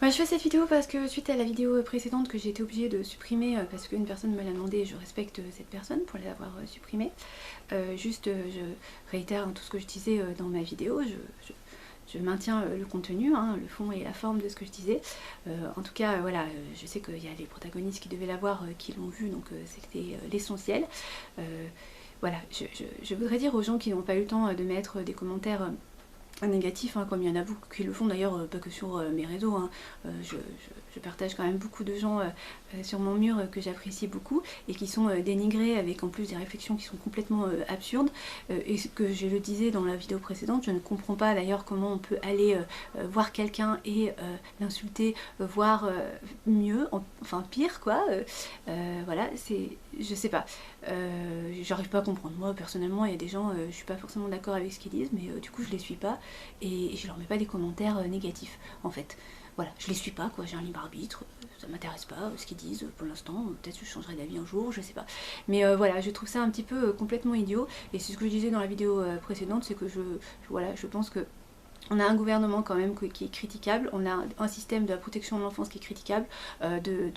Je fais cette vidéo parce que suite à la vidéo précédente que j'ai été obligée de supprimer parce qu'une personne me l'a demandé et je respecte cette personne pour l'avoir supprimée. Je réitère tout ce que je disais dans ma vidéo, je maintiens le contenu, le fond et la forme de ce que je disais. En tout cas, voilà, je sais qu'il y a les protagonistes qui devaient la voir, qui l'ont vu, donc c'était l'essentiel. Voilà, je voudrais dire aux gens qui n'ont pas eu le temps de mettre des commentaires négatif, comme il y en a beaucoup qui le font d'ailleurs, pas que sur mes réseaux. Je partage quand même beaucoup de gens sur mon mur que j'apprécie beaucoup et qui sont dénigrés avec en plus des réflexions qui sont complètement absurdes. Et ce que je le disais dans la vidéo précédente, je ne comprends pas d'ailleurs comment on peut aller voir quelqu'un et l'insulter, voire mieux, enfin pire quoi. Voilà, je sais pas. J'arrive pas à comprendre. Moi personnellement, il y a des gens, je suis pas forcément d'accord avec ce qu'ils disent, mais du coup je les suis pas et je leur mets pas des commentaires négatifs en fait. Voilà, je les suis pas quoi, j'ai un libre arbitre, ça m'intéresse pas ce qu'ils disent pour l'instant, peut-être que je changerai d'avis un jour, je sais pas. Mais voilà, je trouve ça un petit peu complètement idiot et c'est ce que je disais dans la vidéo précédente, c'est que voilà, je pense que on a un gouvernement quand même qui est critiquable, on a un système de la protection de l'enfance qui est critiquable, de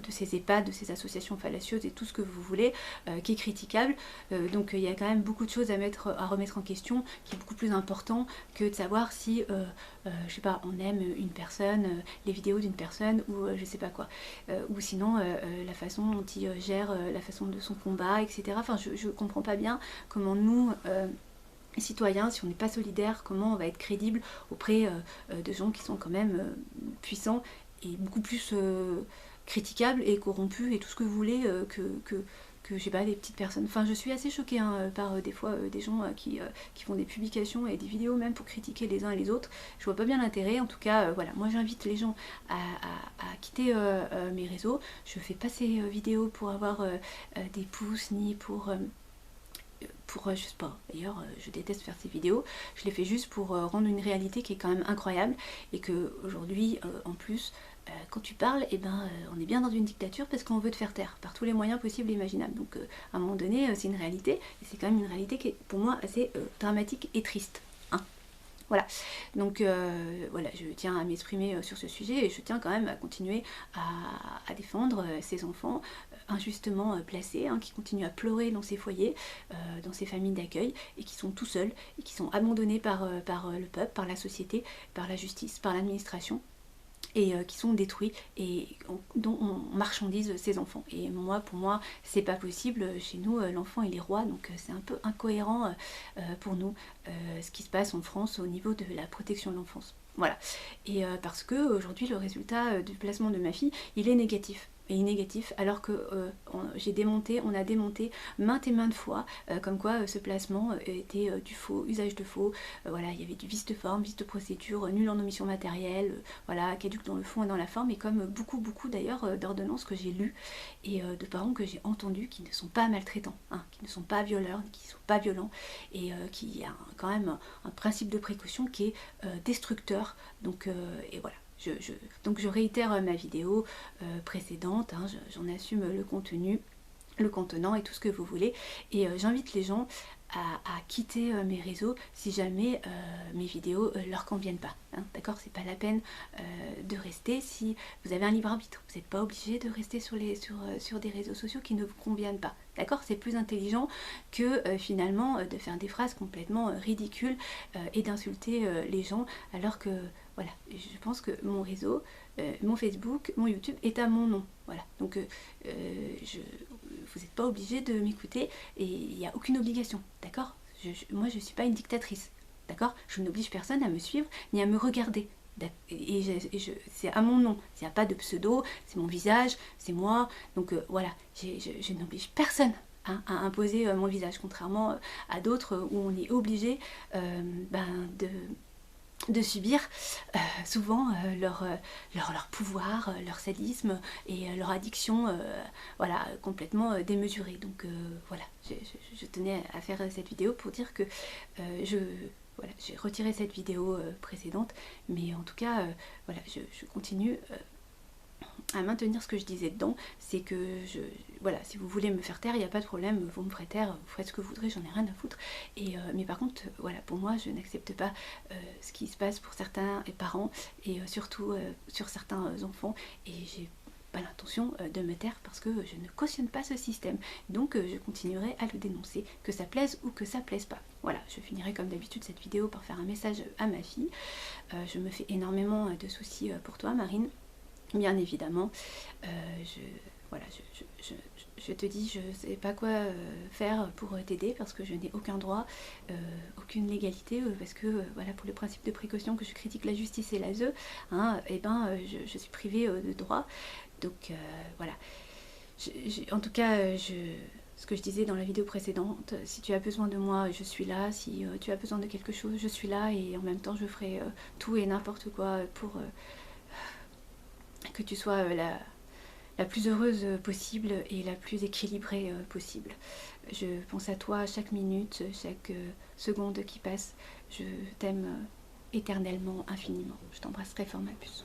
ces EHPAD, de ces associations fallacieuses et tout ce que vous voulez, qui est critiquable. Donc il y a quand même beaucoup de choses à remettre en question, qui est beaucoup plus important que de savoir si, je sais pas, on aime une personne, les vidéos d'une personne ou je sais pas quoi. Ou sinon la façon dont il gère la façon de son combat, etc. Enfin je comprends pas bien comment nous... citoyens, si on n'est pas solidaire, comment on va être crédible auprès de gens qui sont quand même puissants et beaucoup plus critiquables et corrompus et tout ce que vous voulez que je sais pas, des petites personnes. Enfin, je suis assez choquée par des fois des gens qui font des publications et des vidéos même pour critiquer les uns et les autres. Je vois pas bien l'intérêt. En tout cas, voilà, moi j'invite les gens à quitter mes réseaux. Je fais pas ces vidéos pour avoir des pouces ni pour je sais pas, d'ailleurs je déteste faire ces vidéos, je les fais juste pour rendre une réalité qui est quand même incroyable et que aujourd'hui en plus quand tu parles, on est bien dans une dictature parce qu'on veut te faire taire par tous les moyens possibles et imaginables. Donc à un moment donné c'est une réalité et c'est quand même une réalité qui est pour moi assez dramatique et triste. Voilà, donc voilà, je tiens à m'exprimer sur ce sujet et je tiens quand même à continuer à défendre ces enfants injustement placés, qui continuent à pleurer dans ces foyers, dans ces familles d'accueil et qui sont tout seuls et qui sont abandonnés par le peuple, par la société, par la justice, par l'administration et qui sont détruits et dont on marchandise ces enfants. Et moi, pour moi, c'est pas possible. Chez nous, l'enfant il est roi, donc c'est un peu incohérent pour nous ce qui se passe en France au niveau de la protection de l'enfance. Voilà. Et parce que aujourd'hui, le résultat du placement de ma fille, il est négatif. Et négatif, alors que on a démonté maintes et maintes fois comme quoi ce placement était du faux, usage de faux, voilà, il y avait du vice de forme, vice de procédure, nul en omission matérielle, voilà, caduque dans le fond et dans la forme, et comme beaucoup d'ailleurs d'ordonnances que j'ai lues et de parents que j'ai entendus qui ne sont pas maltraitants, qui ne sont pas violeurs, qui ne sont pas violents, et qui a quand même un principe de précaution qui est destructeur, donc et voilà. Donc je réitère ma vidéo précédente, j'en assume le contenu, le contenant et tout ce que vous voulez, et j'invite les gens à quitter mes réseaux si jamais mes vidéos leur conviennent pas, d'accord, c'est pas la peine de rester si vous avez un libre arbitre, vous n'êtes pas obligé de rester sur des réseaux sociaux qui ne vous conviennent pas, d'accord, c'est plus intelligent que finalement de faire des phrases complètement ridicules et d'insulter les gens alors que voilà, je pense que mon réseau, mon Facebook, mon YouTube est à mon nom. Voilà, donc vous n'êtes pas obligé de m'écouter et il n'y a aucune obligation, d'accord, moi je ne suis pas une dictatrice, d'accord, je n'oblige personne à me suivre ni à me regarder. Et c'est à mon nom, il n'y a pas de pseudo, c'est mon visage, c'est moi, donc voilà, je n'oblige personne à imposer mon visage, contrairement à d'autres où on est obligé de subir souvent leur pouvoir, leur sadisme et leur addiction voilà, complètement démesurée. Donc voilà, je tenais à faire cette vidéo pour dire que voilà, j'ai retiré cette vidéo précédente, mais en tout cas voilà, je continue à maintenir ce que je disais dedans, c'est que voilà, si vous voulez me faire taire, il n'y a pas de problème, vous me ferez taire, vous faites ce que vous voudrez, j'en ai rien à foutre. Mais par contre, voilà, pour moi, je n'accepte pas ce qui se passe pour certains parents et surtout sur certains enfants, et j'ai pas l'intention de me taire parce que je ne cautionne pas ce système. Donc je continuerai à le dénoncer, que ça plaise ou que ça plaise pas. Voilà, je finirai comme d'habitude cette vidéo par faire un message à ma fille. Je me fais énormément de soucis pour toi, Marine. Bien évidemment, voilà, je te dis, je ne sais pas quoi faire pour t'aider parce que je n'ai aucun droit, aucune légalité, parce que voilà, pour le principe de précaution que je critique la justice et l'ASE, hein, et ben je suis privée de droit. Donc voilà, en tout cas, ce que je disais dans la vidéo précédente, si tu as besoin de moi, je suis là. Si tu as besoin de quelque chose, je suis là. Et en même temps, je ferai tout et n'importe quoi pour que tu sois la plus heureuse possible et la plus équilibrée possible. Je pense à toi chaque minute, chaque seconde qui passe. Je t'aime éternellement, infiniment. Je t'embrasse très fort, ma puce.